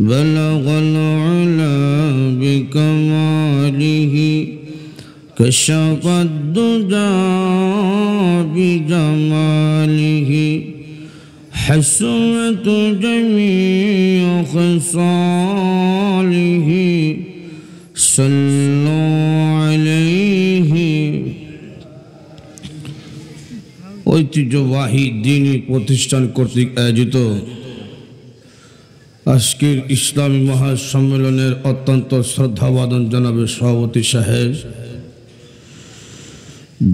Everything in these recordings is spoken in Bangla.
بلغ العلا بكماله كشف الدجى بجماله حسنت جميع خصاله صلوا عليه ঐতিহ্যবাহী দ্বীনি প্রতিষ্ঠান কর্তৃক আয়োজিত আজকের ইসলামী মহাসম্মেলনের অত্যন্ত শ্রদ্ধাভাজন জনাবে সভাপতি সাহেব,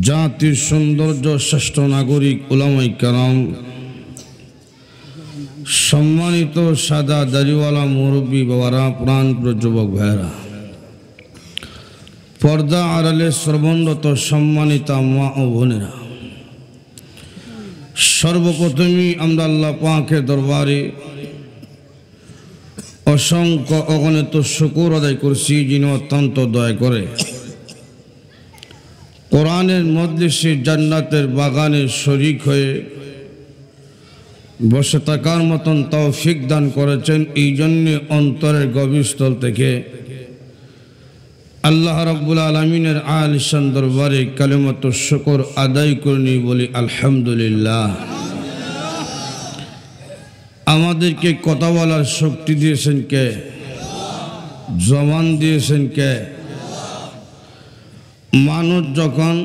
জাতির সৌন্দর্য শ্রেষ্ঠ নাগরিক উলামায়ে কেরাম, সম্মানিত সাদা দাড়িওয়ালা মুরব্বী বাবারা, প্রাণপ্রিয় যুবক ভাইয়েরা, পর্দা আড়ালে শ্রবণরত সম্মানিতা মা ও বোনেরা, সর্বপ্রথমেই আমরা আল্লাহ পাকের দরবারে অসংখ্য অগণিত শুকর আদায় করছি, যিনি অত্যন্ত দয়া করে কোরআনের মজলিসে জান্নাতের বাগানে শরীক হয়ে বসে থাকার মতন তৌফিক দান করেছেন। এই জন্যে অন্তরের গভীরস্থল থেকে আল্লাহ রাব্বুল আলামিনের আলিশান দরবারে কালিমাত শুকর আদায় করে বলি আলহামদুলিল্লাহ। আমাদেরকে কথা বলার শক্তি দিয়েছেন কে? জবান দিয়েছেন কে? মানুষ যখন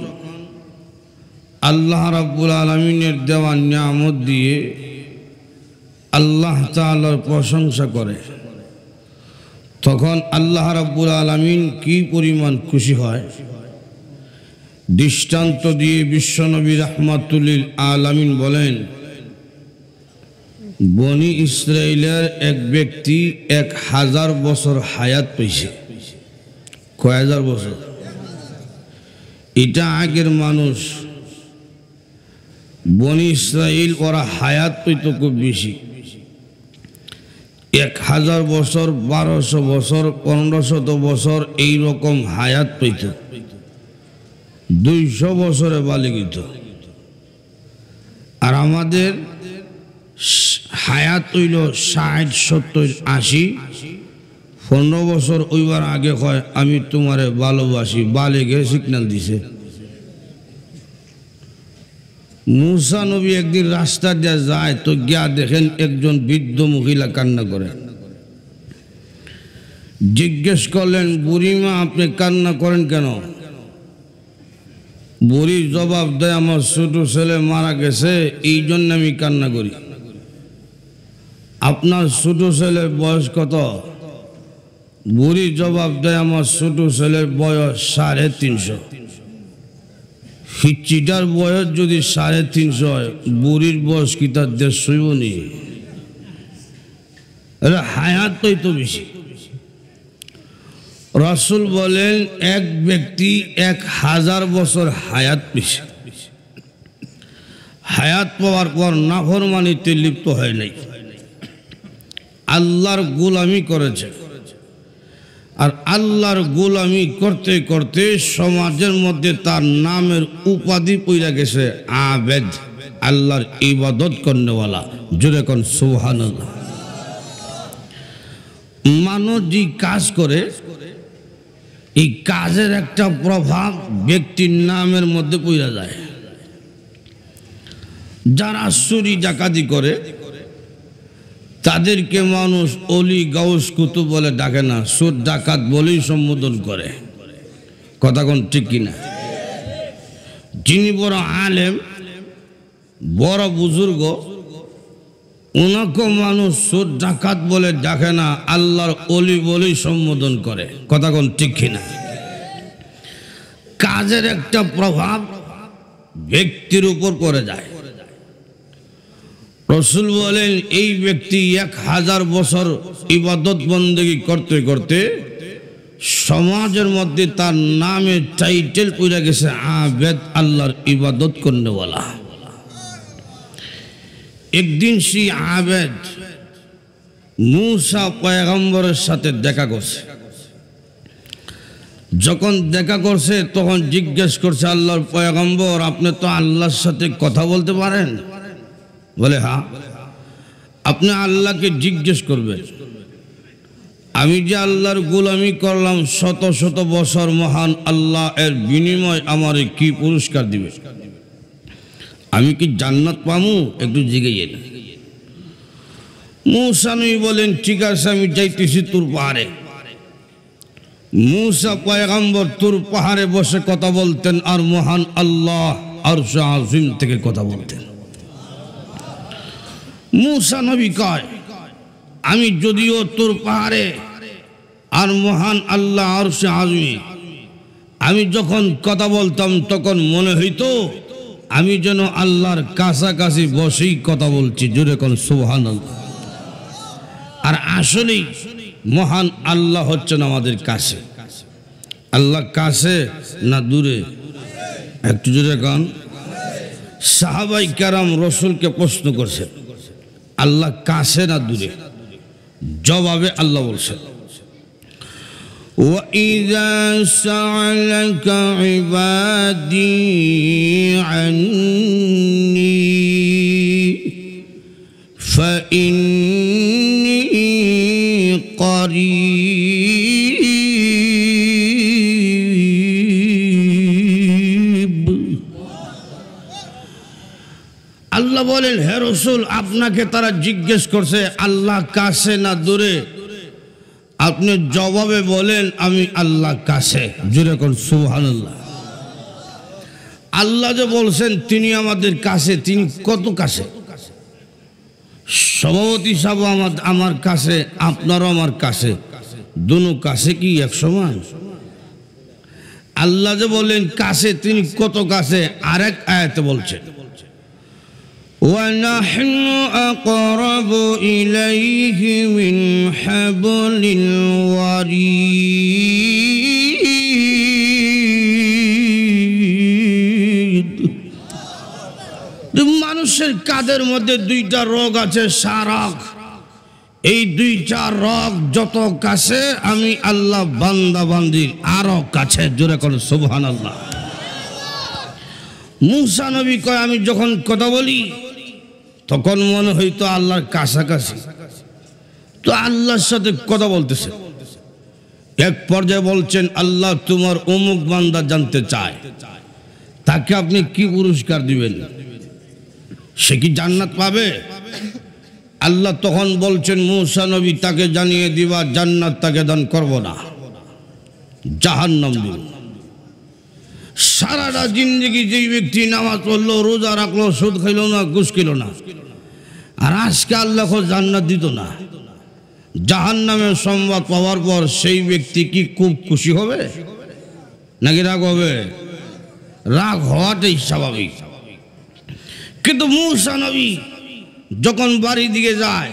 আল্লাহ রাব্বুল আলামিনের দেওয়া নিয়ামত দিয়ে আল্লাহ তাআলার প্রশংসা করে, তখন আল্লাহ রাব্বুল আলামিন কি পরিমাণ খুশি হয়। দৃষ্টান্ত দিয়ে বিশ্বনবী রাহমাতুল লিল আলামিন বলেন, বনি ইসরাইলের এক ব্যক্তি 1000 বছর হায়াত পেয়েছে। কয় হাজার বছর? এটা আগের মানুষ। বনি ইসরাইল ওরা হায়াত পেত খুব বেশি, 1000 বছর, 1200 বছর, 1500 বছর এইরকম হায়াত পেত। 200 বছরে বালিগিত। আর আমাদের হায়াত হইল 60, 70, 80। 15 বছর ওইবার আগে কয় আমি তোমারে ভালোবাসি, বালেগে সিগন্যাল দিছে। মুসা নবী একদিন রাস্তা দিয়ে যায়, তো গিয়া দেখেন একজন বৃদ্ধ মহিলা কান্না করে। জিজ্ঞেস করলেন, বুড়িমা আপনি কান্না করেন কেন? বুড়ির জবাব দেয়, আমার ছোট ছেলে মারা গেছে, এই জন্য আমি কান্না করি। আপনার ছোট ছেলের বয়স কত? বুড়ি জবাব দেয়, আমার ছোট ছেলের বয়স 350। হিচ্চিটার বয়স যদি 350 হয়, বুড়ির বয়স কি তার 150 নি? হায়াত তো বেশি। রাসূল বলেন, এক ব্যক্তি 1000 বছর হায়াত পেয়েছে। হায়াত পাওয়ার পর নাফরমানিতে লিপ্ত হয় নাই, আল্লাহর গোলামি করেছে। আর আল্লাহর গোলামি করতে করতে সমাজের মধ্যে তার নামের উপাধি পইরা গেছে আবেদ, আল্লাহর ইবাদত করনেওয়ালা। জোরে কোন সুবহানাল্লাহ। মানুষ যে কাজ করে, এই কাজের একটা প্রভাব ব্যক্তির নামের মধ্যে পইরা যায়। যারা চুরি ডাকাতি করে তাদেরকে মানুষ অলি গাউস কুতুব বলে ডাকে না, চোর ডাকাত বলেই সম্বোধন করে। কথা কোন ঠিক কিনা? যিনি বড় আলেম, বড় বুজুর্গ, ওনাকে মানুষ চোর ডাকাত বলে ডাকে না, আল্লাহর অলি বলেই সম্বোধন করে। কথা কোন ঠিক কিনা? কাজের একটা প্রভাব ব্যক্তির উপর পড়ে যায়। রাসূল বলেন, এই ব্যক্তি 1000 বছর ইবাদত বন্দেগী করতে করতে সমাজের মধ্যে তার নামে টাইটেল পড়ে গেছে আবেদ, আল্লাহর ইবাদত করনেওয়ালা। একদিন সেই আবেদ মুসা পয়গম্বরের সাথে দেখা করছে। যখন দেখা করছে তখন জিজ্ঞেস করছে, আল্লাহর পয়গম্বর আপনি তো আল্লাহর সাথে কথা বলতে পারেন? বলে হ্যাঁ। আপনি আল্লাহকে জিজ্ঞেস করবেন, আমি যে আল্লাহর গোলামি করলাম শত শত বছর, মহান আল্লাহ এর বিনিময় আমারে কি পুরস্কার দিবে? আমি কি জান্নাত পামু? একটু জিজ্ঞেস। মূসা নবী বলেন, ঠিক আছে আমি যাইতেছি তুর পাহাড়ে। মূসা পয়গম্বর তুর পাহাড়ে বসে কথা বলতেন, আর মহান আল্লাহ আরশ আজিম থেকে কথা বলতেন। মূসা নবী কয়, আমি যদিও তুর পাহাড়ে আর মহান আল্লাহ আরশ আজিম, আমি যখন কথা বলতাম তখন মনে হইতো আমি যেন আল্লাহর কাছাকাছি বসেই কথা বলছি। জোরে কোন সুবহানাল্লাহ। আর আসলেই মহান আল্লাহ হচ্ছেন আমাদের কাছে। আল্লাহ কাছে না দূরে? একটু জোরে কোন। সাহাবাই কেরাম রসুলকে প্রশ্ন করছেন, আল্লাহ কাছে না দূরে? জবাবে আল্লাহ বলছেন, وَإِذَا سَأَلَكَ عِبَادِي عَنِّي فَإِنِّي قَرِيبٌ। আল্লাহ বলেন, হে রাসূল, আপনাকে তারা জিজ্ঞেস করছে আল্লাহ কাছে না দূরে, আপনি জবাবে বলেন আমি আল্লাহ কাছে। জোরে কোন সুবহানাল্লাহ। আল্লাহ যে বলছেন তিনি আমাদের কাছে, তিনি কত কাছে? সভাপতি সাহেব আমার কাছে, আপনারও আমার কাছে, দুনো কাছে কি এক সমান? আল্লাহ যে বলেন কাছে, তিনি কত কাছে? আরেক আয়াতে বলছেন, وَنَحْنُ أَقْرَبُ إِلَيْهِ مِنْ حَبْلِ الْوَرِيدِ। মানুষের কাদের মধ্যে দুইটা রোগ আছে, সারাক। এই দুইটা রোগ যত কাছে, আমি আল্লাহ বান্দা বান্দির আরো কাছে। জোরে করে সুবহানাল্লাহ। মূসা নবী কয়, আমি যখন কথা বলি তখন মনে হইতো আল্লাহর কাছাকাছি। তো আল্লাহর সাথে কথা বলতেছে। এক পর্যায়ে বলছেন, আল্লাহ তোমার অমুক বান্দা জানতে চায়, তাকে আপনি কি পুরস্কার দিবেন? সে কি জান্নাত পাবে? আল্লাহ তখন বলছেন, মূসা নবী তাকে জানিয়ে দিবা জান্নাত তাকে দান করব না, জাহান্নাম দিব। সারাটা জিন্দগি যেই ব্যক্তি নামাজ পড়লো, রোজা রাখলো, সুদ খাইলো না, ঘুষ খেলো না, আর আজকে আল্লাহ জান্নাত দিত না, জাহান্নামের সংবাদ পাওয়ার পর সেই ব্যক্তি কি খুব খুশি হবে নাকি রাগ হবে? রাগ হওয়াটাই স্বাভাবিক। কিন্তু মূসা নবী যখন বাড়ির দিকে যায়,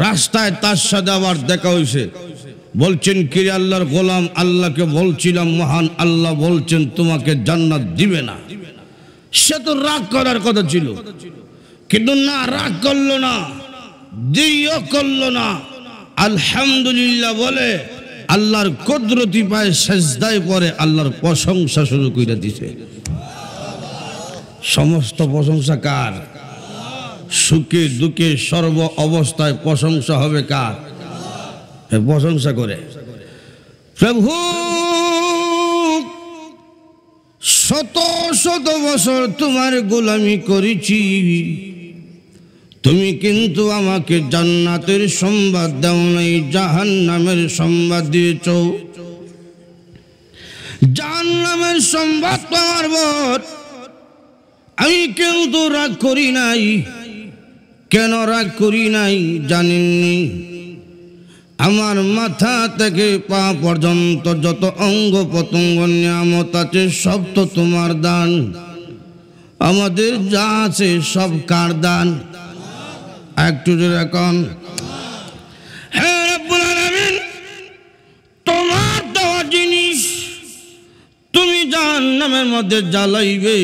রাস্তায় তার সাথে আবার দেখা হয়েছে। বলছেন, কিরে আল্লাহর গোলাম, আল্লাহকে বলছিলাম মহান আল্লাহ বলছেন তোমাকে জান্নাত দিবে না। সে তো রাগ করার কথা ছিল, কিন্তু না, রাগ করলো না, দেরিও করলো না, আলহামদুলিল্লাহ বলে আল্লাহর কুদরতি পায়ে সেজদায় পড়ে আল্লাহর প্রশংসা শুরু করে দিছে। সমস্ত প্রশংসা কার? সুখে দুঃখে সর্ব অবস্থায় প্রশংসা হবে কার? প্রশংসা করে প্রভু। শত শত বছর তোমার গোলামি করেছি, তুমি কিন্তু আমাকে জান্নাতের সংবাদ দাও নাই, জাহান্নামের সংবাদ দিয়েছ। জাহান্নামের সংবাদ পাওয়ার পর আমি কিন্তু রাগ করি নাই। কেন রাগ করি নাই জানেননি? আমার মাথা থেকে পা পর্যন্ত যত অঙ্গ প্রত্যঙ্গ নিয়ামত আছে সব তো তোমার দান। আমাদের যা আছে সব কার দান? একটু এখন হ্যাঁ রব্বুল আলামিন, তোমার দেওয়া জিনিস তুমি জাহান্নামের মধ্যে জ্বালাইবে,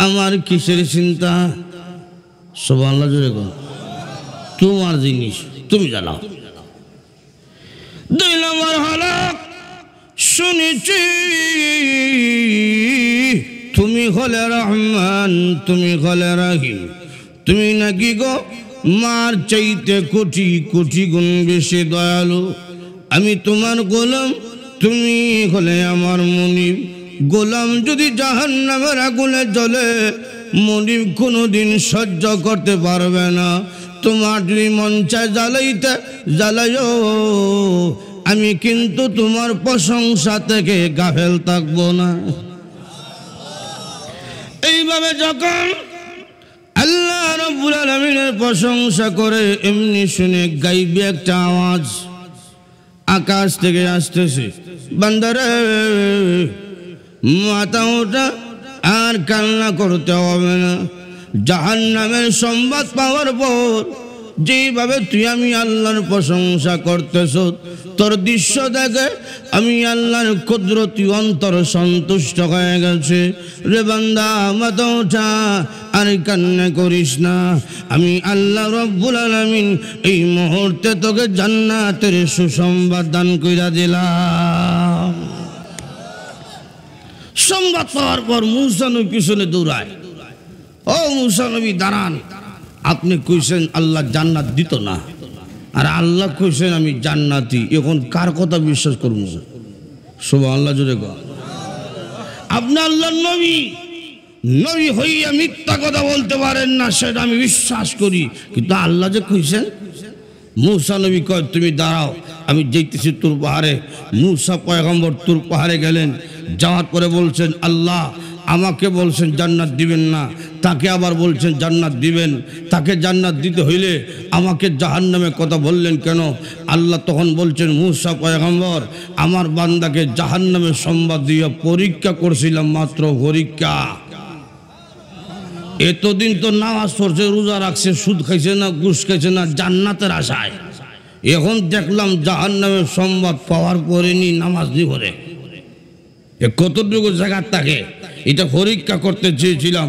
আমার কিসের চিন্তা? সুবহানাল্লাহ জোরে কর। তোমার জিনিস তুমি জ্বালাও। দুই নম্বর হলো, শুনেছি তুমি হলে রহমান, তুমি হলে রহিম, তুমি নাকি গো মার চাইতে কোটি কোটি গুণ বেশি দয়ালু। আমি তোমার গোলাম, তুমি হলে আমার মুনিব। গোলাম যদি জাহান্নামের আগুনে জ্বলে, মুনিব কোনোদিন সহ্য করতে পারবে না। তোমার যদি মন চায় জ্বালাইতে জ্বালাইও, আমি কিন্তু তোমার প্রশংসা থেকে গাফেল থাকবো না। এইভাবে যখন আল্লাহ রাব্বুল আলামিনের প্রশংসা করে, এমনি শুনে গাইবে একটা আওয়াজ আকাশ থেকে আসতেছে, বান্দারে মাথা ওঠা, আর কান্না করতে হবে না। জাহান্নামের সংবাদ পাওয়ার পর যেভাবে তুই আমি আল্লাহর প্রশংসা করতেছ, তোর দৃশ্য দেখে আমি আল্লাহর কুদরতি অন্তর সন্তুষ্ট হয়ে গেছে। রে বান্দা মাথা ওঠা, আর কান্না করিস না। আমি আল্লাহ রাব্বুল আলামিন এই মুহূর্তে তোকে জান্নাতের সুসংবাদ দান কইরা দিলাম। সংবাদ পাওয়ার পর মূসা নবী পিছনে দৌড়ায়। ও মূসা নবী দাঁড়ান, আপনি কইছেন আল্লাহ জান্নাত দিত না, আর আল্লাহ কইছেন আমি জান্নাতি, এখন কার কথা বিশ্বাস করব? সুবহানাল্লাহ জোরে কর। আপনি আল্লাহর নবী, নবী হইয়া মিথ্যা কথা বলতে পারেন না, সেটা আমি বিশ্বাস করি, কিন্তু আল্লাহ যে কইছেন। মূসা নবী কয় তুমি দাঁড়াও, আমি যাইতেছি তুর পাহাড়ে। মূসা পয়গম্বর তুর পাহাড়ে গেলেন, যাওয়ার পরে বলছেন আল্লাহ আমাকে বলছেন জান্নাত দিবেন না, তাকে আবার বলছেন জান্নাত দিবেন। তাকে জান্নাত দিতে হইলে আমাকে জাহান্নামে কথা বললেন কেন? আল্লাহ তখন বলছেন মূসা পয়গম্বর, আমার বান্দাকে জাহান্নামের সংবাদ দিয়ে পরীক্ষা করছিলাম, মাত্র পরীক্ষা। এতদিন তো নামাজ পড়ছে, রোজা রাখছে, সুদ খাইছে না, ঘুষ খাইছে না, জান্নাতের আশায়। এখন দেখলাম জাহান্নামের সংবাদ পাওয়ার পরে নি নামাজ নি করে। কতটুকু জায়গার থাকে এটা পরীক্ষা করতে চেয়েছিলাম।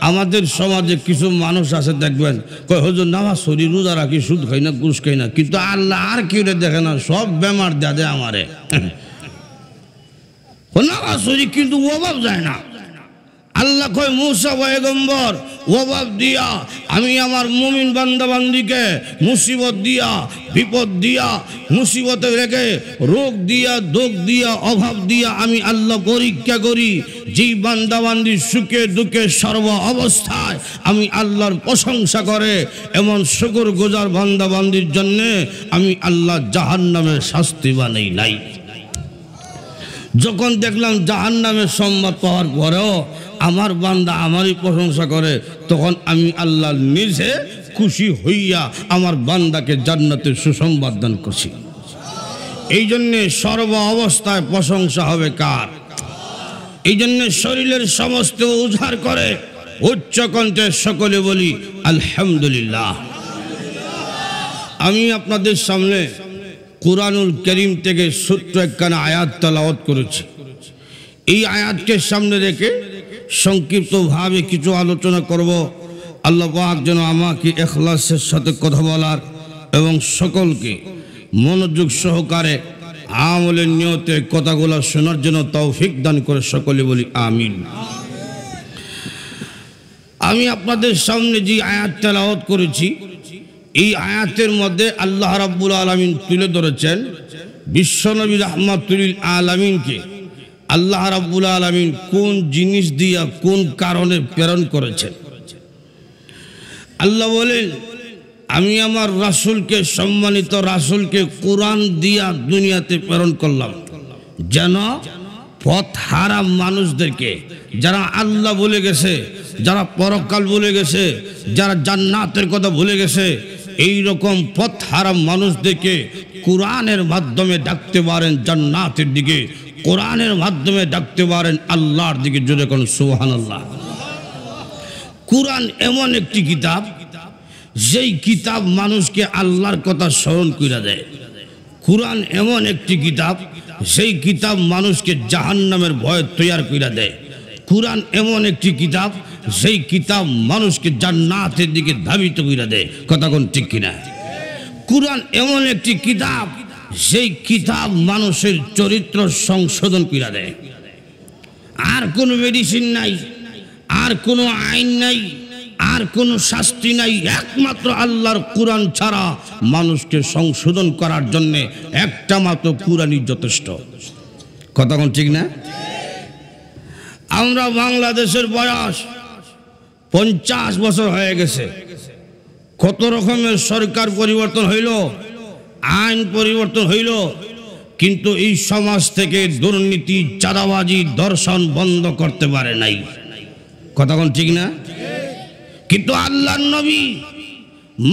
আমাদের সমাজে কিছু মানুষ আছে দেখবেন, কয় হুজুর নামাজ পড়ি, রোজা রাখি, সুদ খাই না, ঘুষ খাই না, কিন্তু আল্লাহ আর কেউ দেখে না, সব বেমার দেয় আমারে। নামাজ পড়ি কিন্তু অভাব যায় না। আল্লাহ কয় মূসা পয়গম্বর, অভাব দিয়া আমি আমার মুমিন বান্দা বান্দিকে মুসিবত দিয়া, বিপদ দিয়া, মুসিবতে রেখে, রোগ দিয়া, দুঃখ দিয়া, অভাব দিয়া আমি আল্লাহ পরীক্ষা করি। যেই বান্দা বান্দি সুখে দুঃখে সর্ব অবস্থায় আমি আল্লাহর প্রশংসা করে, এমন শুকর গুজার বান্দা বান্দির জন্য আমি আল্লাহ জাহান্নামের শাস্তি বানাই নাই। যখন দেখলাম জাহান্নামের সংবাদ পাওয়ার পরেও আমার বান্দা আমারই প্রশংসা করে, তখন আমি আল্লাহ নিজে খুশি হইয়া আমার বান্দাকে জান্নাতের সুসংবাদ দান করছি। এই জন্যে সর্ব অবস্থায় প্রশংসা হবে কার? এই জন্যে শরীরের সমস্ত উজাড় করে উচ্চ কণ্ঠে সকলে বলি আলহামদুলিল্লাহ। আমি আপনাদের সামনে কুরআনুল কারীম থেকে ছোট্ট একখানা আয়াত তেলাওয়াত করেছি। এই আয়াতকে সামনে রেখে সংক্ষিপ্তভাবে কিছু আলোচনা করব। আল্লাহ পাক যেন আমাকে ইখলাসের সাথে কথা বলার এবং সকলকে মনোযোগ সহকারে আমলের নিয়তে কথাগুলো শোনার জন্য তৌফিক দান করে, সকলে বলি আমিন। আমি আপনাদের সামনে যে আয়াত তেলাওয়াত করেছি, এই আয়াতের মধ্যে আল্লাহ রাব্বুল আলামিন তুলে ধরেছেন বিশ্বনবী রাহমাতুল লিল আলামিনকে আল্লাহ রাব্বুল আলামিন কোন জিনিস দিয়া, কোন কারণে প্রেরণ করেছেন। আল্লাহ বলেন আমি আমার রাসূলকে, সম্মানিত রাসূলকে কোরআন দিয়া দুনিয়াতে প্রেরণ করলাম, যেন পথ হারা মানুষদেরকে, যারা আল্লাহ ভুলে গেছে, যারা পরকাল ভুলে গেছে, যারা জান্নাতের কথা ভুলে গেছে, এই রকম পথ হারা মানুষদেরকে কোরআনের মাধ্যমে ডাকতে পারেন জান্নাতের দিকে, কোরআনের মাধ্যমে ডাকতে পারেন আল্লাহর দিকে। জোরে কোন সুবহানাল্লাহ। কোরআন এমন একটি কিতাব, যেই কিতাব মানুষকে আল্লাহর কথা স্মরণ করে দেয়। কোরআন এমন একটি কিতাব, সেই কিতাব মানুষকে জাহান্নামের ভয় তৈয়ার করে দেয়। কোরআন এমন একটি কিতাব, সেই কিতাব মানুষকে জান্নাতের দিকে ধাবিত করে দেয়। কথা কোন ঠিক কিনা? কোরআন এমন একটি কিতাব, সেই কিতাব মানুষের চরিত্র সংশোধন করে দেয়। আর কোনো মেডিসিন নাই, আর কোনো আইন নাই, আর কোনো শাস্তি নাই, একমাত্র আল্লাহর কোরআন ছাড়া মানুষকে সংশোধন করার জন্য একটা মাত্র কোরআনই যথেষ্ট। কথা কোন ঠিক না? আমরা বাংলাদেশের বয়স 50 বছর হয়ে গেছে, কত রকমের সরকার পরিবর্তন হইল, আইন পরিবর্তন হইল, কিন্তু এই সমাজ থেকে দুর্নীতি, চাঁদাবাজি, ধর্ষণ বন্ধ করতে পারে নাই। কথা কোন ঠিক না? কিন্তু আল্লাহর নবী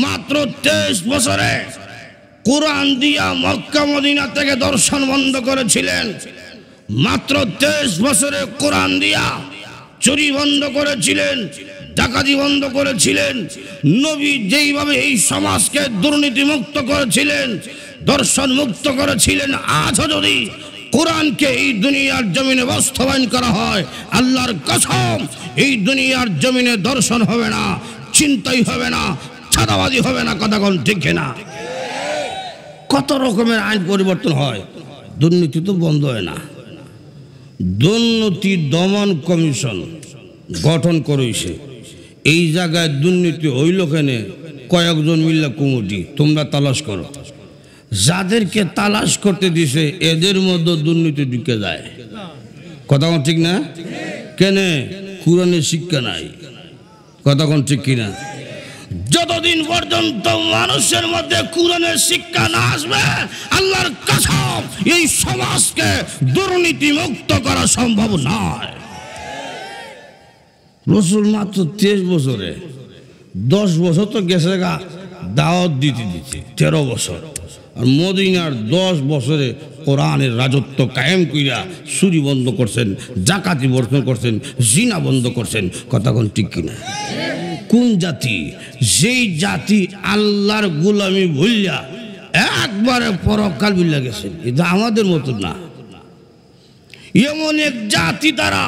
মাত্র 23 বছরে কোরআন দিয়া মক্কা মদিনা থেকে ধর্ষণ বন্ধ করেছিলেন। মাত্র 23 বছরে কোরআন দিয়া চুরি বন্ধ করেছিলেন, ডাকাতি বন্ধ করেছিলেন। নবী যেইভাবে এই সমাজকে দুর্নীতি মুক্ত করেছিলেন, ধর্ষণ মুক্ত করেছিলেন, আজও যদি কোরআনকে এই দুনিয়ার জমিনে বাস্তবায়ন করা হয়, আল্লাহর কসম এই দুনিয়ার জমিনে ধর্ষণ হবে না, চিন্তাই হবে না, চাঁদাবাজি হবে না। কথা কোন ঠিক না? কত রকমের আইন পরিবর্তন হয়, দুর্নীতি তো বন্ধ হয় না। দুর্নীতি দমন কমিশন গঠন করেছে, এই জায়গায় দুর্নীতি হইল কেনে, কয়েকজন মিল্লা কমিটি, তোমরা তালাশ করো। যাদেরকে তালাশ করতে দিছে এদের মধ্যে দুর্নীতি ঢুকে যায়। কথা কোন ঠিক না? কেনে? কোরআনের শিক্ষা নাই। কথা কোন ঠিক কিনা? যতদিন পর্যন্ত মানুষের মধ্যে কোরআনের শিক্ষা না আসবে, আল্লাহর কসম এই সমাজকে দুর্নীতি মুক্ত করা সম্ভব নয়। রাসূল মাত্র 23 বছরে, 10 বছর তো গেছে গা দাওয়াত দিতে দিতে, 13 বছর। আর মদিনার 10 বছরে কোরআনের রাজত্ব কায়েম কইরা চুরি বন্ধ করছেন, জাকাতি বর্জন করছেন, জিনা বন্ধ করছেন। কথা কোন ঠিক কিনা? কোন জাতি? যেই জাতি আল্লাহর গোলামি ভুলিয়া একবারে পরকাল ভুলিয়া গেছেন, এটা আমাদের মতো না। এমন এক জাতি তারা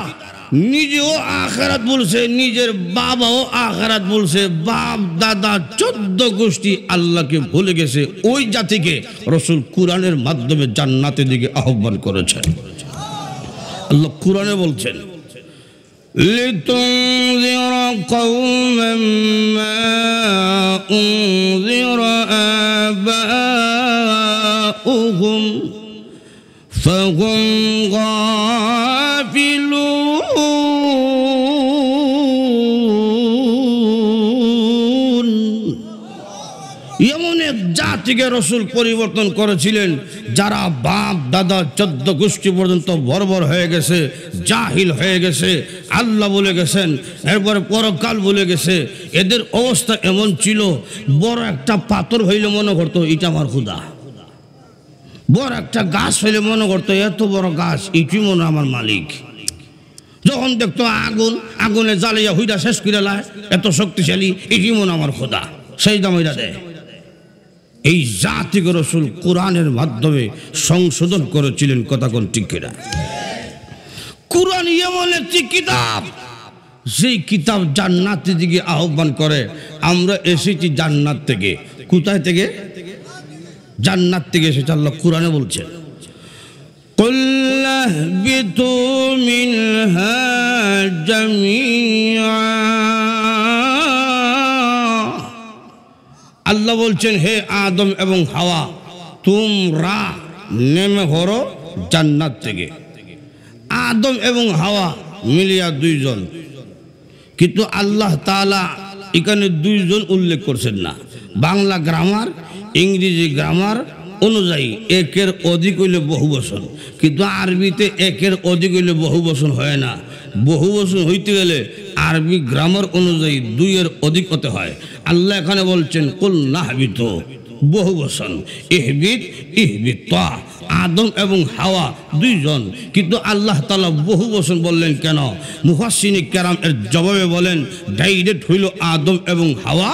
নিজেও আখিরাত বলছে, নিজের বাবাও আখিরাত বলছে, বাপ দাদা 14 গোষ্ঠী আল্লাহকে ভুলে গেছে। ওই জাতিকে রাসূল কোরআনের মাধ্যমে জান্নাতের দিকে আহ্বান করেছেন। আল্লাহ কোরআনে বলছেন, লিতুনযির কওমান মা উনযির আবাউহুম ফাহুম গাফিলুন। এমন এক জাতিকে রাসূল পরিবর্তন করেছিলেন যারা বাপ দাদা 14 গোষ্ঠী পর্যন্ত বর্বর হয়ে গেছে, জাহিল হয়ে গেছে, আল্লাহ বলে গেছেন, এরপরে পরকাল বলে গেছে। এদের অবস্থা এমন ছিল, বড় একটা পাথর হইলে মনে করতো এটা আমার খোদা, বড় একটা গাছ হইলে মনে করতো এত বড় গাছ এটি মনে আমার মালিক। যখন দেখতো আগুন, আগুনে জ্বালিয়া হুইটা শেষ করে লায়, এত শক্তিশালী, এটি মনে আমার খোদা, সেই দাম হইটা দেয়। এই জাতিকে রাসূল কোরআনের মাধ্যমে সংশোধন করেছিলেন। কথা কোন ঠিক কিনা? কোরআন এমন একটি কিতাব, যেই কিতাব জান্নাতের দিকে আহ্বান করে। আমরা এসেছি জান্নাত থেকে। কোথায় থেকে? জান্নাত থেকে এসেছে। আল্লাহ কোরআনে বলছেন, কুল ইহবিতু মিনহা জামিআ। আল্লাহ বলছেন, হে আদম এবং হাওয়া, তোমরা নেমে পড়ো জান্নাত থেকে। আদম এবং হাওয়া মিলিয়া 2 জন, কিন্তু আল্লাহ তাআলা এখানে 2 জন উল্লেখ করছেন না। বাংলা গ্রামার, ইংরেজি গ্রামার অনুযায়ী একের অধিক হইলে বহুবচন, কিন্তু আরবিতে একের অধিক হইলে বহুবচন হয় না। বহুবচন হইতে গেলে আরবি গ্রামার অনুযায়ী 2 এর অধিক হতে হয়। আল্লাহ এখানে বলছেন কুল নাহবিতু, বহুবচন, ইহবিত ইহবিত। আদম এবং হাওয়া 2 জন, কিন্তু আল্লাহ তাআলা বহুবচন বললেন কেন? মুফাসসিরিনে কেরাম এর জবাবে বলেন, ডাইরেক্ট হইল আদম এবং হাওয়া,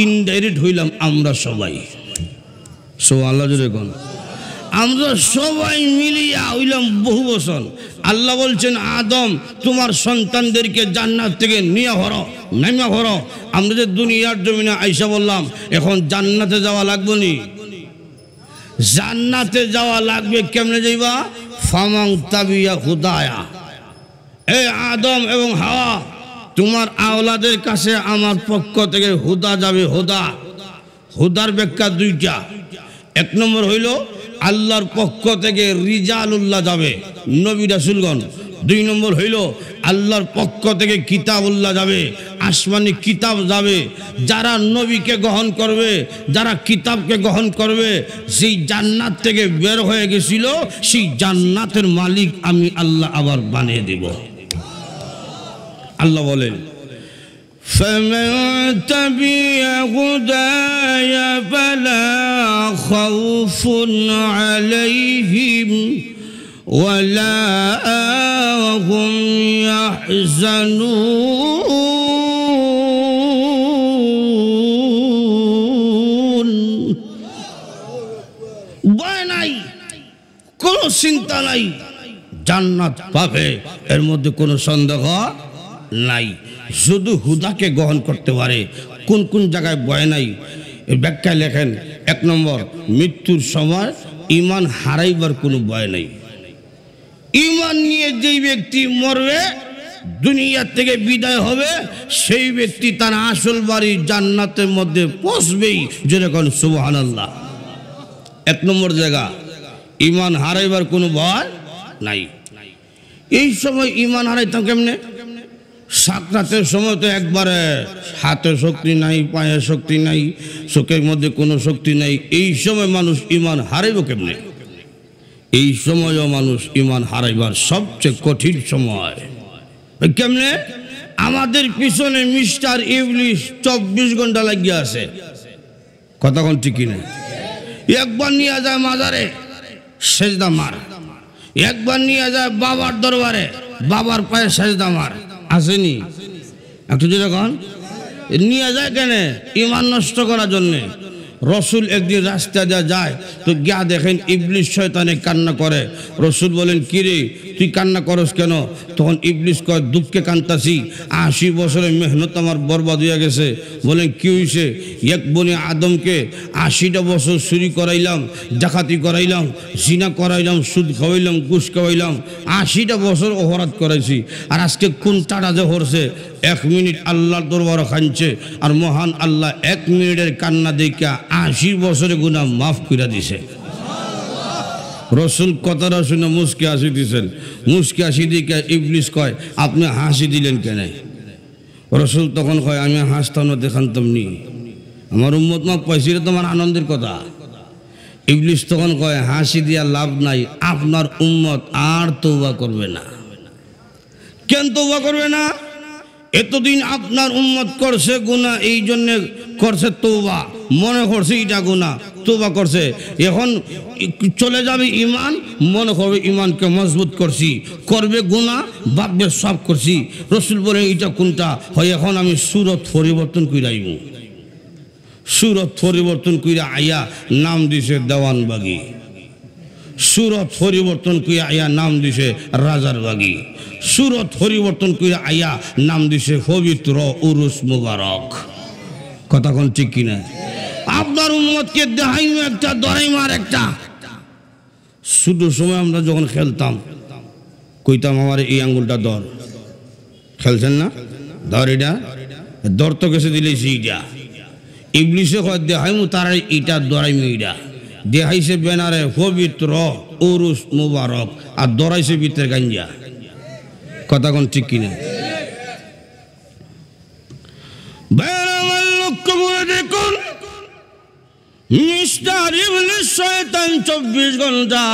ইনডাইরেক্ট হইলাম আমরা সবাই। সুবহানাল্লাহ জোরে কোন? আমরা সবাই মিলিয়া হইলাম বহুবচন। আল্লাহ বলছেন, আদম তোমার সন্তানদেরকে জান্নাত থেকে নিয়ে হরো, নামিয়া হরো। আমরা যে দুনিয়ার জমিনে আইসা বললাম এখন জান্নাতে যাওয়া লাগবে নি? জান্নাতে যাওয়া লাগবে। কেমনে যাইবা? ফামান তাবিয়া হুদায়া। এ আদম এবং হাওয়া, তোমার আওলাদের কাছে আমার পক্ষ থেকে হুদা যাবে। হুদা, হুদার ব্যাখ্যা দুইটা। এক নম্বর হইল আল্লাহর পক্ষ থেকে রিজালুল্লাহ যাবে, নবী রাসূলগণ। দুই নম্বর হইল আল্লাহর পক্ষ থেকে কিতাবুল্লাহ যাবে, আসমানি কিতাব যাবে। যারা নবীকে গ্রহণ করবে, যারা কিতাবকে গ্রহণ করবে, সেই জান্নাত থেকে বের হয়ে গেছিল, সেই জান্নাতের মালিক আমি আল্লাহ আবার বানিয়ে দেব। আল্লাহ বলেন, فمن تبع هداي فلا خوف عليهم ولا هم يحزنون। ভয় নাই, কোনো চিন্তা নাই, জান্নাত পাবে, এর মধ্যে কোনো সন্দেহ নাই। শুধু হুদাকে গ্রহণ করতে পারে। কোন কোন জায়গায় ভয় নাই এর ব্যাখ্যা লেখেন। এক নম্বর, মৃত্যুর সময় ঈমান হারাইবার কোনো ভয় নাই। ঈমান নিয়ে যেই ব্যক্তি মরবে, দুনিয়া থেকে বিদায় হবে, সেই ব্যক্তি তার আসল বাড়ি জান্নাতের মধ্যে পৌঁছবেই। যেরকম সুবহানাল্লাহ। এক নম্বর জায়গা, ঈমান হারাইবার কোনো ভয় নাই। এই সময় ঈমান হারাইতাম কেমনে? সাকরাতের সময় তো একবারে হাতে শক্তি নাই, পায়ে শক্তি নাই, চোখের মধ্যে কোনো শক্তি নাই। এই সময় মানুষ ঈমান হারাইব কেমনে? এই সময়ও মানুষ ঈমান হারাইবার সবচেয়ে কঠিন সময়। কেমনে? আমাদের পিছনে মিস্টার ইবলিস 24 ঘন্টা লাগিয়ে আছে। কতক্ষণ ঠিক কিনা? একবার নিয়ে যায় মাজারে, সেজদা মার। একবার নিয়ে যায় বাবার দরবারে, বাবার পায়ে সেজদা মার। আসেনি? একটু যেরকম নিয়ে যায় কেন? ঈমান নষ্ট করার জন্যে। রসুল একদিন রাস্তা দিয়ে যায়, তো গিয়া দেখেন ইবলিস শয়তানে কান্না করে। রসুল বলেন, কিরে তুই কান্না করস কেন? তখন ইবলিস কয়, দুঃখে কান্তাছি, 80 বছরের মেহনত আমার বরবাদ হয়ে গেছে। বলেন কি হয়েছে? এক বনি আদমকে 80টা বছর চুরি করাইলাম, ডাকাতি করাইলাম, জিনা করাইলাম, সুদ খাওয়াইলাম, ঘুষ খাওয়াইলাম, 80টা বছর অপরাধ করাইছি। আর আজকে কোন টাটা যে হরছে, 1 মিনিট আল্লাহর দরবারে খানছে, আর মহান আল্লাহ 1 মিনিটের কান্না দেখা 80 বছরের গুনাহ মাফ করে দিছে। রসুল কথাটা শুনে মুস্কি হাসি দিয়েছেন। মুস্কি হাসি দিকে ইবলিস কয়, আপনি হাসি দিলেন কেন? রসুল তখন কয়, আমি হাসতাম না, দেখানতাম নি, আমার উম্মত মাফ পাইছিল, তোমার আনন্দের কথা। ইবলিস তখন কয়, হাসি দিয়া লাভ নাই, আপনার উম্মত আর তওবা করবে না। কেন তওবা করবে না? এতদিন আপনার উম্মত করছে গুনাহ, এই জন্যে করছে তওবা, মনে করছে এটা গুনাহ, তওবা করছে। এখন চলে যাবে ঈমান, মনে করবে ঈমানকে মজবুত করছি, করবে গুনাহ, ভাববে সব করছি। রসুল বলে, এটা কোনটা হয়? এখন আমি সুরত পরিবর্তন করে আইব। সুরত পরিবর্তন করে আইয়া নাম দিছে দেওয়ানবাগি। সুরত পরিবর্তন করে আইয়া নাম দিছে রাজারবাগি। সুরত পরিবর্তন করে আইয়া নাম দিছে পবিত্র উরুস মুবারক। কথা কোন ঠিক কিনা? আপনার উম্মতকে দেখাইম একটা, দরাইম আর একটা। শুধু সময় আমরা যখন খেলতাম, কইতাম আমার এই আঙ্গুলটা ধর। খেলছেন না? ধর, এটা ধর, তো গেছে দিলেছি এটা। ইবলিসে কয় দেখাইমু তারা এটা দরাইম, এটা দেখাইছে ব্যানারে পবিত্র উরুস মুবারক, আর দরাইছে ভিতরে গাঞ্জা। কথা কোন ঠিক কিনা? লক্ষ্য করে দেখুন, মিস্টার ইবলিস শয়তান 24 ঘন্টা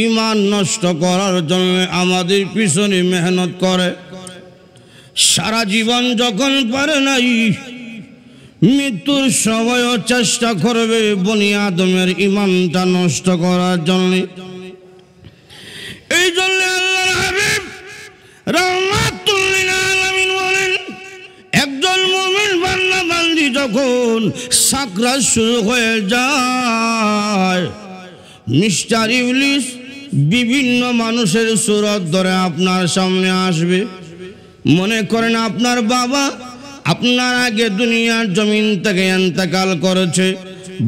ঈমান নষ্ট করার জন্য আমাদের পিছনে মেহনত করে। সারা জীবন যখন পারে নাই, মৃত্যুর সময়ও চেষ্টা করবে বনি আদমের ঈমানটা নষ্ট করার জন্য। এই জন্য আল্লাহর হাবিব রাহমাতুল লিল আলামিন বলেন, একজন মুমিন বান্দা বান্দি যখন সাকরাত শুরু হয়ে যায়, মিস্টার ইবলিস বিভিন্ন মানুষের সুরত ধরে আপনার সামনে আসবে। মনে করেন আপনার বাবা আপনার আগে দুনিয়ার জমিন থেকে ইন্তেকাল করেছে,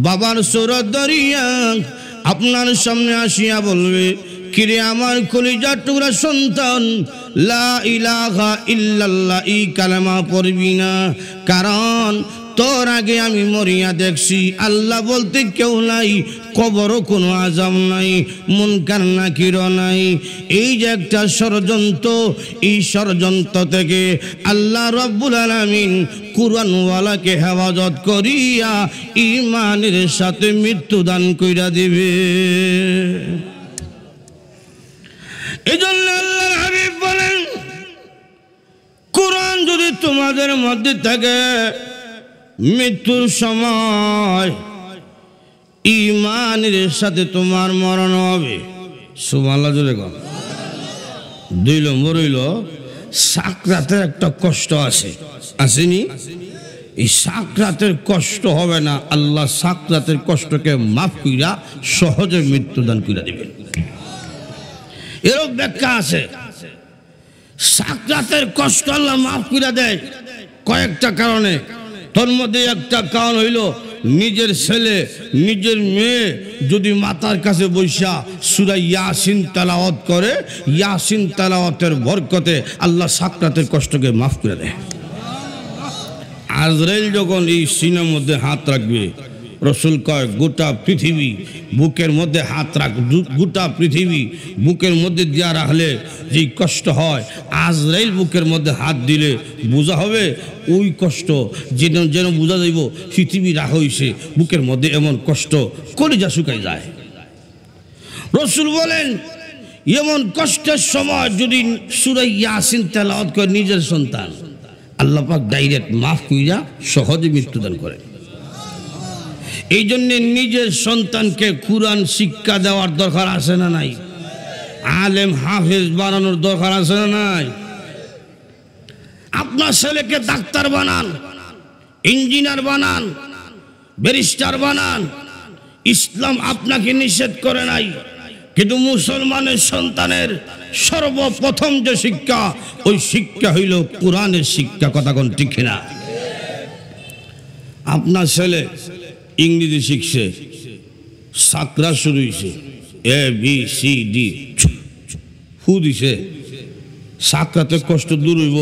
বাবার সুরত ধরিয়া আপনার সামনে আসিয়া বলবে, কিরে আমার কলিজার টুকরা সন্তান, লা ইলাহা ইল্লাল্লাহ এই কালেমা পড়বি না? কারণ তোর আগে আমি মরিয়া দেখছি আল্লাহ বলতে কেউ নাই, কবরও কোনো আযাব নাই, মুনকার নাকিরও নাই। এই যে একটা ষড়যন্ত্র, এই ষড়যন্ত্র থেকে আল্লাহ রাব্বুল আলামিন কুরআনওয়ালাকে হেফাজত করিয়া ঈমানের সাথে মৃত্যু দান কইরা দিবে। এজন্য আল্লাহর হাবিব বলেন, কোরআন যদি তোমাদের মধ্যে থাকে, মৃত্যুর সময় ঈমানের সাথে তোমার মরণ হবে। সুবহানাল্লাহ জোরে কর। 2 নম্বর হইল সাকরাতের একটা কষ্ট আছে, আসেনি? এই সাকরাতের কষ্ট হবে না, আল্লাহ সাকরাতের কষ্টকে মাফ কইরা সহজে মৃত্যুদান কইরা দিবেন। এরও ব্যাখ্যা আছে, সাকরাতের কষ্ট আল্লাহ মাফ কইরা দেয় কয়েকটা কারণে। তোর মধ্যে একটা কারণ হইল, নিজের ছেলে নিজের মেয়ে যদি মাতার কাছে বৈশা সূরা ইয়াসিন তেলাওয়াত করে, ইয়াসিন তেলাওয়াতের বরকতে আল্লাহ সাকরাতের কষ্টকে মাফ করে দেয়। আজরাইল যখন এই সিনার মধ্যে হাত রাখবে, রসুল কয় গোটা পৃথিবী বুকের মধ্যে হাত রাখ, গোটা পৃথিবী বুকের মধ্যে দিয়া রাখলে যেই কষ্ট হয়, আজরাইল বুকের মধ্যে হাত দিলে বোঝা হবে ওই কষ্ট, যেন যেন বোঝা যাইব পৃথিবী রাখা হইছে বুকের মধ্যে, এমন কষ্ট কলিজা শুকাই যায়। রসুল বলেন, এমন কষ্টের সময় যদি সূরা ইয়াসিন তেলাওয়াত করে নিজের সন্তান, আল্লাহ পাক ডাইরেক্ট মাফ কইরা সহজে মৃত্যুদান করে। এই জন্য নিজের সন্তানকে কুরআন শিক্ষা দেওয়ার দরকার আছে না নাই? আলেম হাফেজ বানানোর দরকার আছে না নাই? আপনার ছেলেকে ডাক্তার বানান, ইঞ্জিনিয়ার বানান, ব্যারিস্টার বানান, ইসলাম আপনাকে নিষেধ করে নাই। কিন্তু মুসলমানের সন্তানের সর্বপ্রথম যে শিক্ষা, ওই শিক্ষা হইল কোরআনের শিক্ষা। কথা কোন ঠিক না? আপনার ছেলে ইংরেজি শিখছে, সাকরা শুরু হয়েছে, ABCD ফু দিছে, সাকরাতে কষ্ট দূর হইব।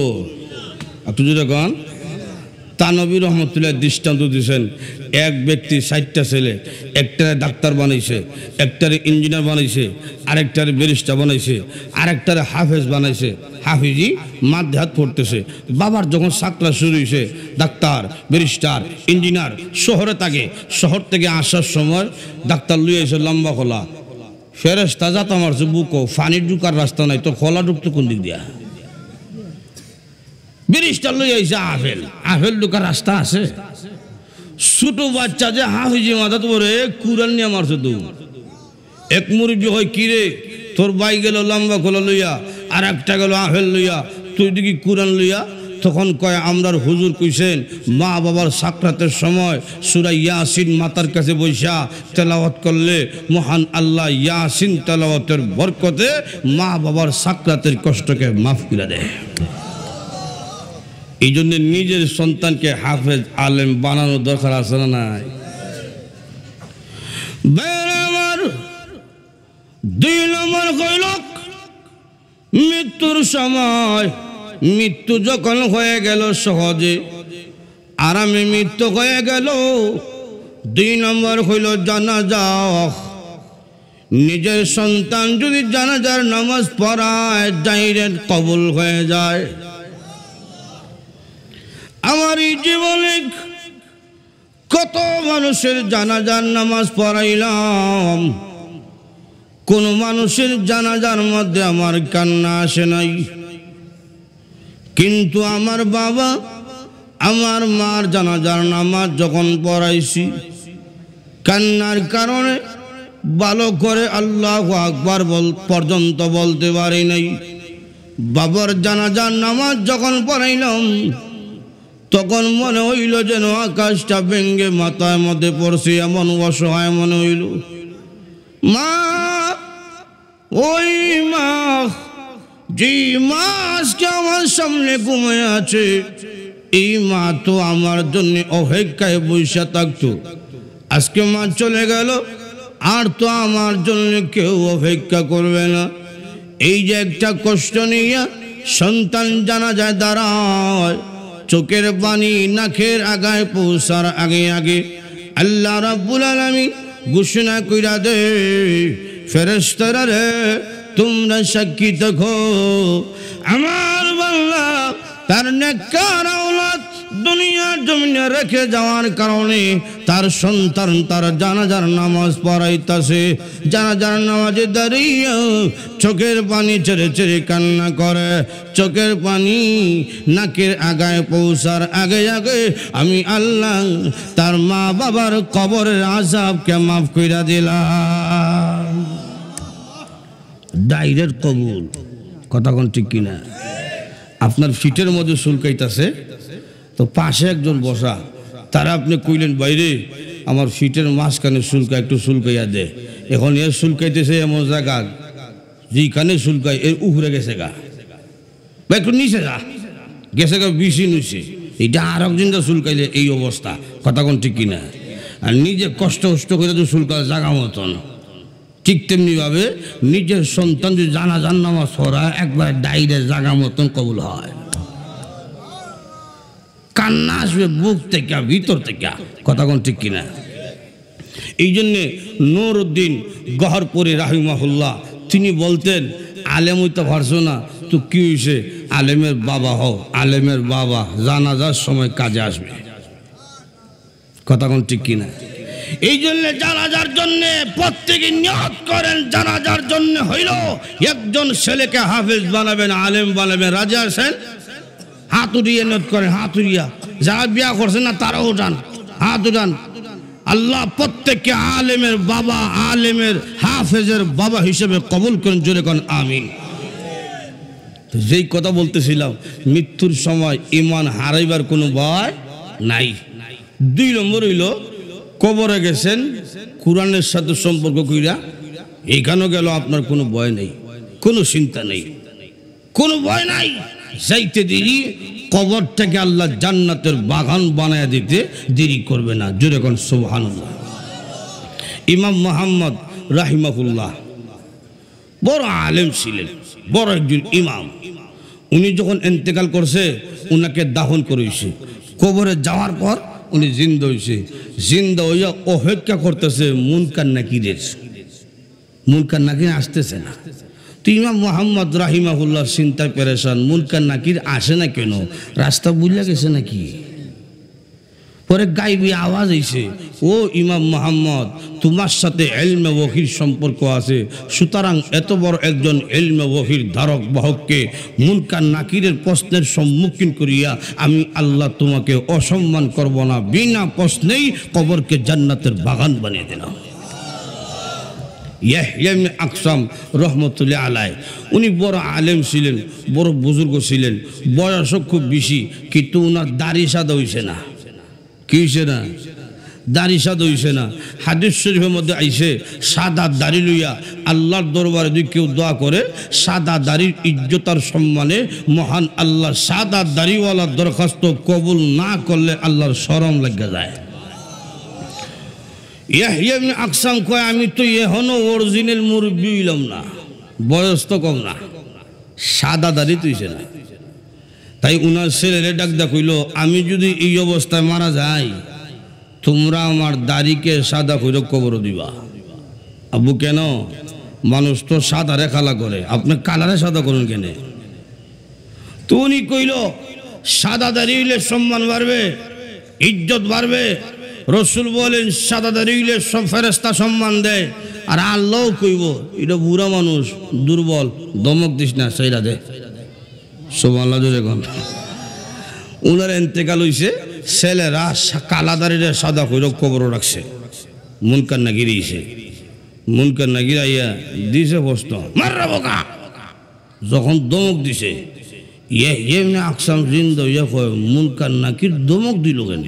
আপনি যদি কন, তানবী রহমতুল্লাহ দৃষ্টান্ত দিয়েছেন, এক ব্যক্তি 60টা ছেলে, একটারে ডাক্তার বানাইছে, একটারে ইঞ্জিনিয়ার বানাইছে, আরেকটারে ব্যারিস্টার বানাইছে, আরেকটারে হাফেজ বানাইছে। হাফিজি মাধ্যে হাত পড়তেছে। বাবার যখন সাকরা শুরু হয়েছে, ডাক্তার ব্যারিস্টার ইঞ্জিনিয়ার, শহরে থাকে, শহর থেকে আসার সময় ডাক্তার লুয়ে এসে লম্বা খোলা, ফেরেশতা যাতা মারছে বুকো, ফানি ঢুকার রাস্তা নাই, তো খোলা ঢুকতো কোন দিক দিয়া? ব্যারিস্টার লই আইছে আফেল, আফেল ঢুকার রাস্তা আছে? ছোট বাচ্চা যে হাফিজি মাথা তোরে কুরআন নিয়ে মারছে, তো এক মুরব্বী হয়, কিরে তোর ভাই গেল লম্বা খোলা লইয়া, আর একটা গেল আফেল লইয়া, তুই দেখি কুরআন লইয়া। তখন কয়, আমরার হুজুর কইছেন মা বাবার সাকরাতের সময় সূরা ইয়াসিন মাতার কাছে বৈশা তেলাওয়াত করলে মহান আল্লাহ ইয়াসিন তেলাওয়াতের বরকতে মা বাবার সাকরাতের কষ্টকে মাফ করে দেয়। এই জন্য নিজের সন্তানকে হাফেজ আলেম বানানোর দরকার আছে না নাই? আমার 2 নম্বর হইল, মৃত্যুর সময়, মৃত্যু যখন হয়ে গেল সহজে আরামে মৃত্যু হয়ে গেল, 2 নম্বর হইল জানাজা। নিজের সন্তান যদি জানাজার নামাজ পড়ায়, ডাইরেক্ট কবুল হয়ে যায়। আমার এই জীবনে কত মানুষের জানাজার নামাজ পড়াইলাম, কোন মানুষের জানাজার মধ্যে আমার কান্না আসে নাই। কিন্তু আমার বাবা আমার মার জানাজার নামাজ যখন পড়াইছি, কান্নার কারণে ভালো করে আল্লাহু আকবার পর্যন্ত বলতে পারি নাই। বাবার জানাজার নামাজ যখন পড়াইলাম, তখন মনে হইল যেন আকাশটা ভেঙ্গে মাথার মধ্যে পড়ছে, এমন অসহায় মনে হইল। মা, ওই মা, যে মা আজকে আমার সামনে ঘুমিয়ে আছে, এই মা তো আমার জন্য অপেক্ষায় বসে থাকতো। আজকে মা চলে গেল, আর তো আমার জন্য কেউ অপেক্ষা করবে না। এই যে একটা কষ্ট নিয়ে সন্তান জানাজায় দাঁড়ায়, চোখের পানি নাকের আগায় পৌঁছার আগে আগে আল্লাহ রাব্বুল আলামিন ঘোষণা কইরা দে, ফেরেশতারা রে তোমরা সাক্ষী থাকো, আমার বান্দা তার নেককার আওলাদ দুনিয়ার জমিনে রেখে যাওয়ার কারণে তার সন্তান তার জানাজার নামাজ পড়াইতেছে। জানাজার নামাজে দাঁড়িয়ে চোখের পানি ছেড়ে ছেড়ে কান্না করে, চোখের পানি নাকের আগায় পৌঁছার আগে আগে আমি আল্লাহ তার মা বাবার কবরের আযাবকে মাফ কইরা দিলাম। ডাইরেক্ট কবুল। কথা কোন ঠিক কিনা? আপনার ফিটের মধ্যে চুলকাইতেছে, তো পাশে একজন বসা, তারা আপনি কইলেন বাইরে আমার ফিটের মাঝখানে চুলকা, একটু চুলকাইয়া দে। এখন এর চুলকাইতেছে এমন জায়গা যেখানে চুলকাই এর উপরে গেছে গা, বা একটু নিচে যা গেছে গা, বেশি নিচে। এটা আর একজনটা চুলকাইলে এই অবস্থা। কথা কোন ঠিক কিনা? আর নিজে কষ্ট করে তো চুলকা জাগা মতন, ঠিক তেমনিভাবে নিজের সন্তান যদি জানাজার নামাজ পড়া একবার ডাইরেক্ট জাগা মতন কবুল হয়। কান্না আসবে বুক থেকে, ভিতর থেকে। কথা কোন ঠিক কিনা? এই জন্যে নুরউদ্দিন গহরপুরি রাহিমাহুল্লাহ তিনি বলতেন, আলেম হইতে পারছো না তো কি হয়েছে, আলেমের বাবা হও, আলেমের বাবা জানাজার সময় কাজে আসবে। কথা কোন ঠিক কিনা? এই জন্য জানাজার জন্য প্রত্যেকে নিয়ত করেন, জানাজার জন্য হইল একজন ছেলেকে হাফেজ বানাবেন, আলেম বানাবেন। রাজি আছেন? হাত উঠিয়ে নিয়ত করেন, হাত উঠিয়া। যারা বিয়া করছেন না তারাও উঠান, হাত উঠান। আল্লাহ প্রত্যেককে আলেমের বাবা, আলেমের হাফেজের বাবা হিসেবে কবুল করেন। জোরে করেন আমিন। যেই কথা বলতেছিলাম, মৃত্যুর সময় ঈমান হারাইবার কোনো ভয় নাই। 2 নম্বর হইল কবরে গেছেন কোরআনের সাথে সম্পর্ক কইরা, এখানেও গেল আপনার কোনো ভয় নেই, কোনো চিন্তা নেই, কোনো ভয় নাই। যাইতে দেরি কবরটাকে আল্লাহ জান্নাতের বাগান বানায় দিতে দেরি করবে না। জোরে কোন সুবহানাল্লাহ। ইমাম মুহাম্মদ রাহিমাহুল্লাহ বড় আলেম ছিলেন, বড় একজন ইমাম। উনি যখন ইন্তেকাল করছে উনাকে দাফন করেছে। কবরে যাওয়ার পর উনি জিন্দা হয়েছে, জিন্দা হইয়া অপেক্ষা করতেছে মুনকার নাকিরের। মুনকার নাকির আসতেছে না। তো ইমাম মুহাম্মদ রাহিমাহুল্লাহ চিন্তায় পেরেশান, মুনকার নাকির আসে না কেন, রাস্তা বুঝলা গেছে নাকি? পরে গাইবি আওয়াজ হইছে, ও ইমাম মুহাম্মদ তোমার সাথে ইলমে ওহীর সম্পর্ক আছে, সুতরাং এত বড় একজন ইলমে ওহীর ধারক বাহককে মুনকার নাকিরের প্রশ্নের সম্মুখীন করিয়া আমি আল্লাহ তোমাকে অসম্মান করব না। বিনা প্রশ্নেই কবরকে জান্নাতের বাগান বানিয়ে দিলাম। ইয়াহইয়া ইবনে আকসাম রহমতুল্লাহ আলাইহি উনি বড় আলেম ছিলেন, বড় বুজুর্গ ছিলেন, বয়সও খুব বেশি, কিন্তু উনার দাড়ি সাদা হইছে না। কি হইছে না? দাড়ি সাদা হইছে না। হাদিস শরীফের মধ্যে আইছে, সাদা দাড়ি লইয়া আল্লাহর দরবারে যদি কেউ দোয়া করে, সাদা দাড়ির ইজ্জত আর সম্মানে মহান আল্লাহ সাদা দাড়িওয়ালার দরখাস্ত কবুল না করলে আল্লাহর শরম লাগা যায়। ইয়াহইয়া ইবনে আকসাম কয়, আমি তো এখনো অরিজিনাল মুরব্বি হইলাম না, বয়স তো কম না, সাদা দাড়ি তুইছে না। তাই উনার ছেলেরে ডাক দা কইল, আমি যদি এই অবস্থায় মারা যাই তোমরা আমার দাড়িকে সাদা কইরে কবর দিবা। আব্বু কেন? মানুষ তো সাদা রে কালা করে, আপনি কালারে সাদা করুন কেন? তো উনি কইল, সাদা দাড়ি হইলে সম্মান বাড়বে, ইজ্জত বাড়বে। রসুল বলেন সাদা দাড়ি হইলে সব ফেরেশতা সম্মান দেয়। আর আল্লাহ কইব, এটা বুড়া মানুষ, দুর্বল, দমক দিস না, সেইরা দে। সুবহানাল্লাহ। যখন উনার ইন্তেকাল হইছে, ছেলেরা কালা দাড়িরে সাদা কইরা কবর রাখছে। মুনকার নাকির আইছে, মুনকার নাকির আইয়া দিছে প্রশ্ন, মাররা বোকা। যখন দমক দিছে, ইবনে আকসাম জিন্দা হইয়া কয়, মুনকার নাকির দমক দিল কেন?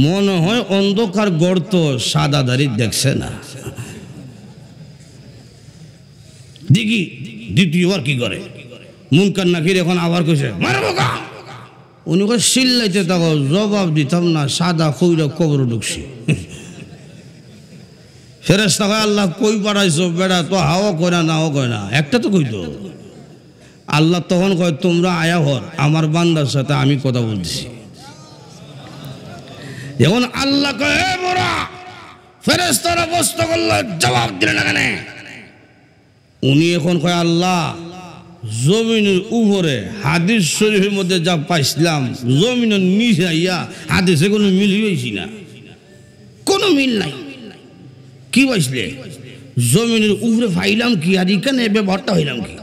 মনে হয় অন্ধকার গর্ত, সাদা দাড়ি দেখছে না। দেখি দ্বিতীয়বার কি করে। মুনকার নাকির এখন আবার কইছে, মারবো কা। উনি কয়, চিল্লাইতে থাকো, জবাব দিতাম না, সাদা কইরা কবর ঢুকছি। ফেরেশতা কয় আল্লাহ কই পাঠাইছো বেড়া তো হাওয়া কয় না নাও কয় না একটা তো কইতো আল্লাহ তখন কয় তোমরা আয়া হর আমার বান্দার সাথে আমি কথা বলছি এখন আল্লাহ কয় হে মোরা ফেরেশতারা প্রশ্ন করলো জবাব দিলে না কেন উনি এখন কয় আল্লাহ জমিনের উপরে হাদিস শরীফের মধ্যে যা পাইছিলাম জমিনের নিচে আইয়া হাদিসে কোনো মিল হয়েছি না কোনো মিল নাই কি পাইছিলে জমিনের উপরে পাইলাম কি আর এখানে ব্যবহারটা হইলাম কি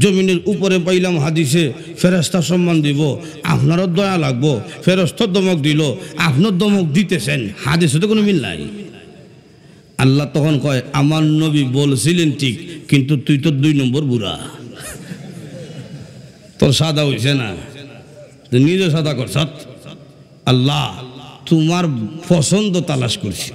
জমিনের উপরে পাইলাম হাদিসে ফেরেশতা সম্মান দিব আপনারও দয়া লাগবো ফেরেশতার দমক দিল আপনার দমক দিতেছেন হাদিসে তো কোনো মিল নাই আল্লাহ তখন কয় আমার নবী বলছিলেন ঠিক কিন্তু তুই তো 2 নম্বর বুড়া তোর সাদা হইছে না তুই নিজে সাদা করছ আল্লাহ তোমার পছন্দ তালাশ করছি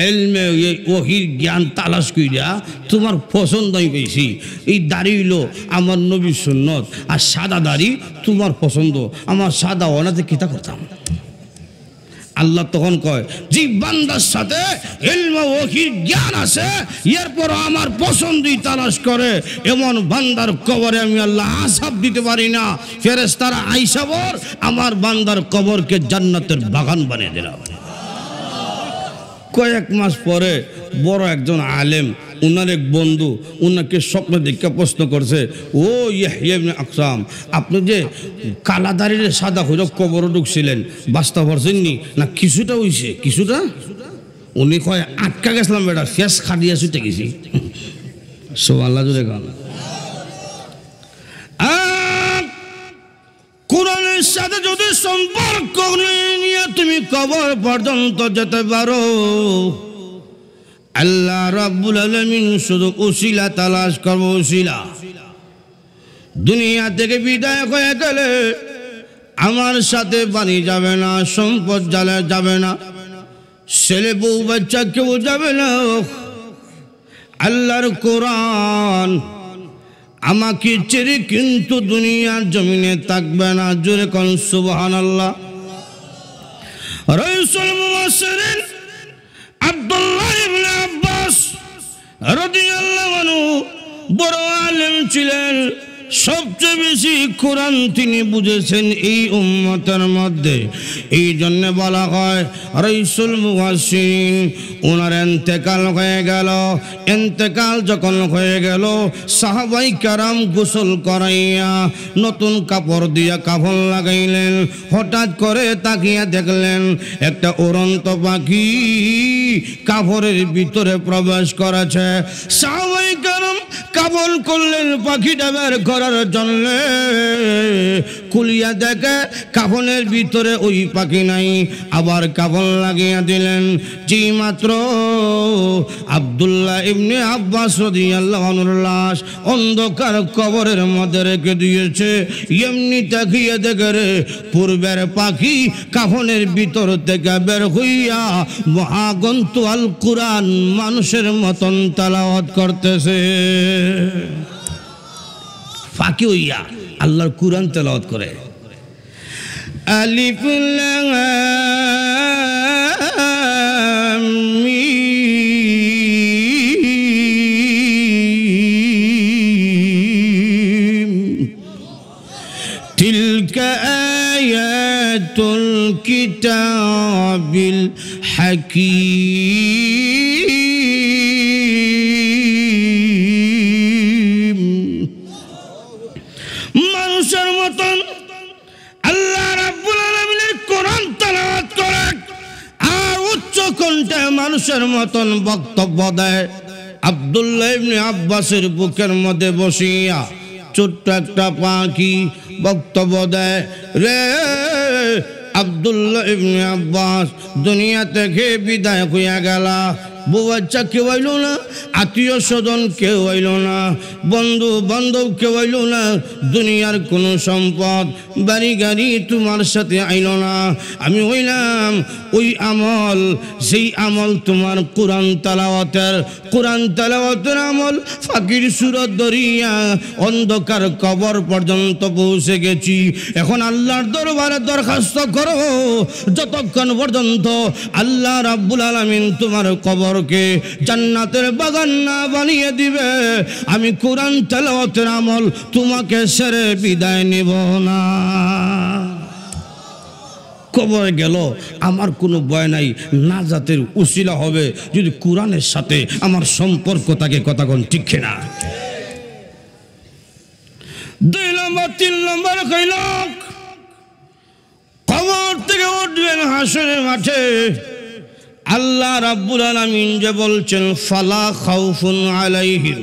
এলমে ওহির জ্ঞান তালাশ কইরা তোমার পছন্দ আমি পেয়েছি এই দাড়ি হইলো আমার নবীর সুন্নত আর সাদা দাড়ি তোমার পছন্দ আমার সাদা ওনাতে কিতা করতাম আল্লাহ তখন কয় যে বান্দার সাথে ইলম ওহির জ্ঞান আছে এরপর আমার পছন্দই তালাশ করে এমন বান্দার কবরে আমি আল্লাহ আযাব দিতে পারি না ফেরেশতারা আইসাবর আমার বান্দার কবরকে জান্নাতের বাগান বানিয়ে দিলাম কয়েক মাস পরে বড় একজন আলেম উনার এক বন্ধু উনাকে স্বপ্ন দেখে প্রশ্ন করছে ও ইয়াহইয়া ইবনে আকসাম আপনি যে কালা দাড়ির সাদা হইল কবরে ঢুকছিলেন বাস্তব হচ্ছেননি না কিছুটা হইছে কিছুটা উনি কয় আটকা গেছিলাম বেটা শেষ খাটিয়া ছুটে গেছি সুবহানাল্লাহ জোরে গান কোরআনের সাথে যদি সম্পর্ক নিয়ে তুমি কবর পর্যন্ত যেতে পারো আল্লাহ রাব্বুল আলামিন শুধু উসিলা তালাশ করবো উসিলা দুনিয়া থেকে বিদায় হয়ে গেলে আমার সাথে বাড়ি যাবে না সম্পদ জালে যাবে না ছেলে বউ বাচ্চা কেউ যাবে না আল্লাহর কোরআন আমাকে ছেড়ে কিন্তু দুনিয়ার জমিনে থাকবে না জোরে কোন সুবহানাল্লাহ রাসূল মুফাসসিরিন আব্দুল্লাহ ইবনে আব্বাস রাদিয়াল্লাহু আনহু বড় আলেম ছিলেন সবচেয়ে বেশি কোরআন তিনি বুঝেছেন এই উম্মতের মধ্যে এই জন্য বলা হয় রাসূল মুফাসসিরিন ওনার ইন্তেকাল হয়ে গেল ইন্তেকাল যখন হয়ে গেল সাহাবাই কেরাম গোসল করাইয়া নতুন কাপড় দিয়া কাফন লাগাইলেন হঠাৎ করে তাকিয়ে দেখলেন একটা উড়ন্ত পাখি কাপড়ের ভিতরে প্রবেশ করেছে সাহাবাই কেরাম কাফন করলেন পাখিটা বের করার জন্য খুলিয়া দেখে কাফনের ভিতরে ওই পাখি নাই আবার কাফন লাগিয়ে দিলেন যে মাত্র আব্দুল্লাহ ইবনে আব্বাস রাদিয়াল্লাহু আনহুর লাশ অন্ধকার কবরের মধ্যে রেখে দিয়েছে এমনি তাকিয়ে দেখে রে পূর্বের পাখি কাফনের ভিতর থেকে বের হইয়া মহাগ্রন্থ আল কুরআন মানুষের মতন তেলাওয়াত করতেছে ফাঁকি হইয়া আল্লাহর কুরআন তেলাওয়াত করে আলিফ লাম মিম তিলকা আয়াতুল কিতাবিল হাকীম মানুষের মতন আল্লাহ রাব্বুল আলামিনের কোরআন তেলাওয়াত করে আর উচ্চ কণ্ঠে মানুষের মতন বক্তব্য দেয় আব্দুল্লাহ ইবনে আব্বাসের বুকের মধ্যে বসিয়া ছোট্ট একটা পাখি বক্তব্য দেয় রে আব্দুল্লাহ ইবনে আব্বাস দুনিয়া থেকে বিদায় হইয়া গেল বউ বাচ্চা কেউ আইল না আত্মীয় স্বজন কেউ আইল না বন্ধু বান্ধব কেউ আইল না দুনিয়ার কোনো সম্পদ বাড়ি গাড়ি তোমার সাথে আইল না আমি হইলাম ওই আমল সেই আমল তোমার কোরআন তেলাওয়াতের আমল ফাকির সুরত দরিয়া অন্ধকার কবর পর্যন্ত পৌঁছে গেছি এখন আল্লাহর দরবারে দরখাস্ত করো যতক্ষণ পর্যন্ত আল্লাহ রাব্বুল আলামিন তোমার কবর কবরকে জান্নাতের বাগান না বানিয়ে দিবে, আমি কোরআন তেলাওয়াতের আমল তোমাকে ছেড়ে বিদায় নিব না। কবরে গেল আমার কোনো ভয় নাই, নাজাতের উসিলা হবে যদি কোরআনের সাথে আমার সম্পর্ক থাকে। কথা কোন ঠিক না? 2 নম্বর 3 নম্বর কইল কবর থেকে উঠবেন হাসরের মাঠে। আল্লাহ রাব্বুল আলামিন যে বলছেন ফালা খাউফুন আলাইহিম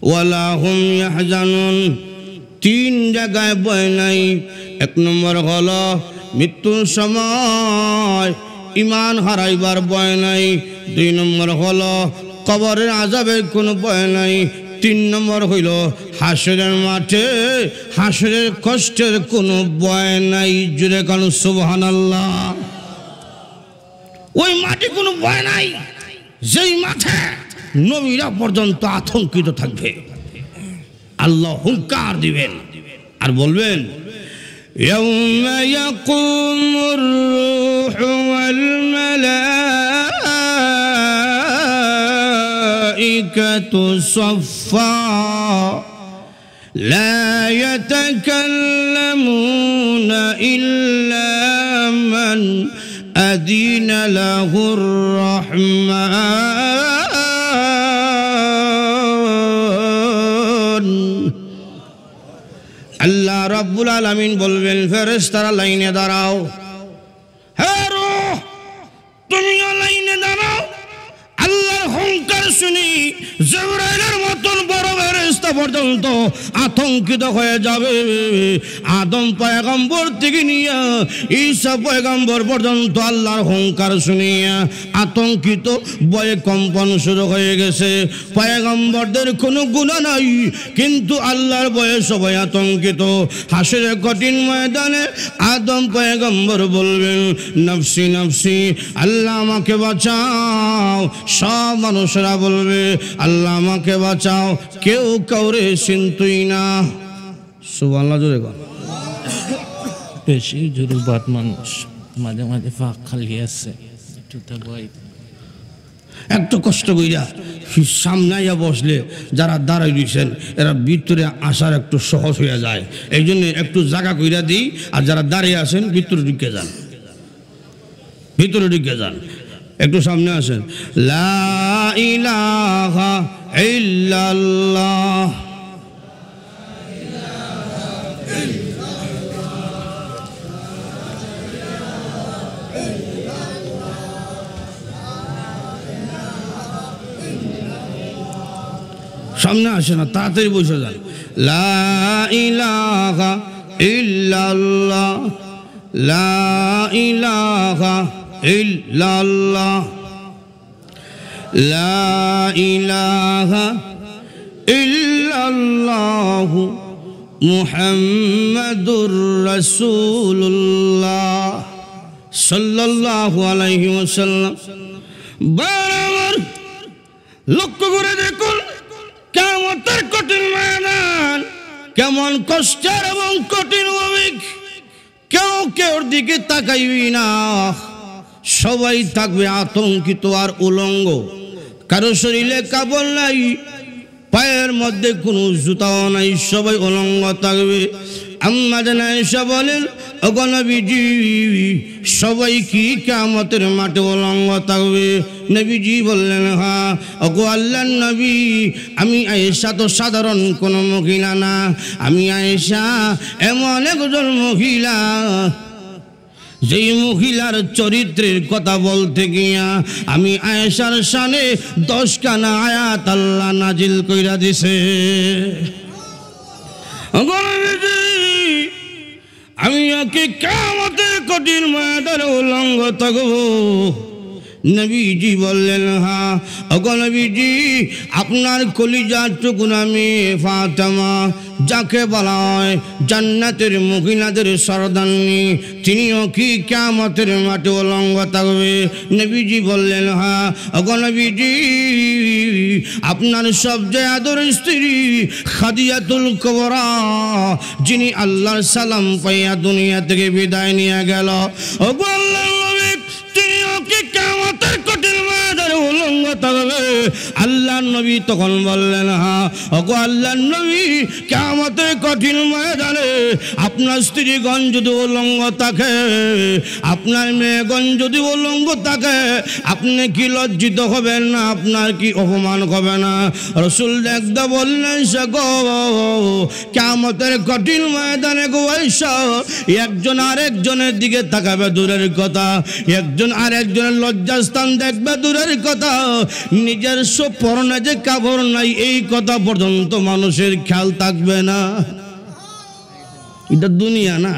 ওয়ালা হুম ইয়াহজানুন, 3 জায়গায় ভয় নাই। 1 নম্বর হলো মৃত্যুর সময় ঈমান হারাইবার ভয় নাই। 2 নম্বর হলো কবরের আযাবের কোনো ভয় নাই। 3 নম্বর হইল হাসরের মাঠে হাসরের কষ্টের কোনো ভয় নাই। জুড়ে কান সুবহানাল্লাহ। ওই মাঠে কোনো ভয় নাই, যেই মাঠে নবীরা পর্যন্ত আতঙ্কিত থাকবে। আল্লাহ হুঙ্কার দিবেন আর বলবেন ইয়াউমা ইয়াকুমুর রূহু ওয়াল মালাইকাতু সাফফা লা ইয়াতাকাল্লামুনা ইল্লা মান আযিনা লাহুর রাহমান। আল্লাহ রাব্বুল আলামিন বলবেন ফেরেশতারা লাইনে দাঁড়াও, হে রূহ তুমিও লাইনে দাঁড়াও। আল্লাহর হুঙ্কার শুনি জিবরাইলের মতন বড় ফেরেশতা পর্যন্ত আতঙ্কিত হয়ে যাবে। আদম পয়গম্বর থেকে নিয়ে ঈসা পয়গম্বর পর্যন্ত আল্লাহর হুঙ্কার শুনিয়া আতঙ্কিত, ভয়ে কম্পন শুরু হয়ে গেছে। পয়গম্বরদের কোনো গুনাহ নাই, কিন্তু আল্লাহর ভয়ে সবাই আতঙ্কিত। হাসরের কঠিন ময়দানে আদম পয়গম্বর বলবেন নফসি নফসি, আল্লাহ আমাকে বাঁচাও। সব মানুষরা বলবে আল্লাহ আমাকে বাঁচাও, কেউ কাউরে চিনতই না। সুবহানাল্লাহ জোরে বল। বেশি জরুরবাদ মানুষ, মাঝে মাঝে ফাঁক খালি আছে, একটু কষ্ট কইরা সামনে বসলে যারা দাঁড়াই দিয়েছেন এরা ভিতরে আসার একটু সহজ হয়ে যায়। এই জন্য একটু জায়গা কইরা দিই, আর যারা দাঁড়িয়ে আছেন ভিতরে ঢুকে যান, ভিতরে ঢুকে যান, একটু সামনে আসেন। লা ইলাহা ইল্লাল্লাহ সামনে আসে না, তাড়াতাড়ি বসে যান। লা ইলাহা ইল্লাল্লাহ লা ইলাহা ইল্লাল্লাহ লা ইলাহা ইল্লাল্লাহ মুহাম্মাদুর রাসূলুল্লাহ সাল্লাল্লাহু আলাইহি ওয়াসাল্লাম। বারবার লক্ষ্য করে দেখুন কিয়ামতের কঠিন ময়দান কেমন কষ্টের এবং কঠিন হবে। কেউ কেউর দিকে তাকাইবি না, সবাই থাকবে আতঙ্কিত আর উলঙ্গ। কারো শরীরে কাপড় নাই, পায়ের মধ্যে কোনো জুতাও নাই, সবাই উলঙ্গ থাকবে। আম্মা জান আয়েশা বলেন ওগো নবীজি সবাই কি কিয়ামতের মাঠে উলঙ্গ থাকবে? নবীজি বললেন হ্যাঁ। ওগো আল্লাহর নবী আমি আয়েশা তো সাধারণ কোনো মহিলা না, আমি আয়েশা এমন একজন মহিলা যেই মহিলার চরিত্রের কথা বলতে গিয়া আমি আয়েশার শানে 10 খানা আয়াত আল্লাহ নাজিল কইরা দিছে। আমি ওকে কিয়ামতের কঠিন ময়দানে উলঙ্গ থাকবো। নবীজি বললেন হ্যাঁ। ওগো নবীজি আপনার কলিজার টুকরা মেয়ে ফাতেমা যাকে বলা হয় জান্নাতের মহিলাদের সরদারনী, তিনিও কি কিয়ামতের মাঠে উলঙ্গ থাকবে? নবীজি বললেন হ্যাঁ। ওগো নবীজি আপনার সবচেয়ে আদরের স্ত্রী খাদিজাতুল কুবরা যিনি আল্লাহর সালাম পাইয়া দুনিয়া থেকে বিদায় নিয়ে গেল, ওগো আল্লাহর নবী তিনিও কি কিয়ামতের কঠিন ময়দানে উলঙ্গ আল্লাহর নবী তখন বললেন, হ্যাঁ ওগো আল্লাহর নবী, কিয়ামতের কঠিন ময়দানে আপনার স্ত্রীগণ যদি উলঙ্গ থাকে, আপনার মেয়েগণ যদি উলঙ্গ থাকে, আপনি কি লজ্জিত হবেন না? আপনার কি অপমান হবে না? রাসূল দেখতে বললেন, সে গো কিয়ামতের কঠিন ময়দানে গো আয়েশা, একজন আরেকজনের দিকে তাকাবে দূরের কথা, একজন আরেকজনের লজ্জাস্থান দেখবে দূরের কথা, নিজের পরনে যে কাপড় নাই এই কথা পর্যন্ত মানুষের খেয়াল থাকবে না। এটা দুনিয়া না,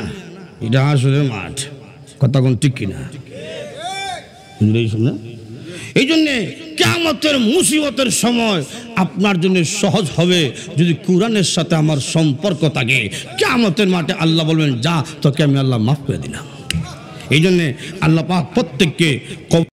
এটা আসলে মাঠ। কথা কোন ঠিক কিনা? এই জন্যে কিয়ামতের মুসিবতের সময় আপনার জন্য সহজ হবে যদি কোরআনের সাথে আমার সম্পর্ক থাকে। কিয়ামতের মাঠে আল্লাহ বলবেন, যা তোকে আমি আল্লাহ মাফ করে দিলাম। এই জন্যে আল্লাহ পাক প্রত্যেককে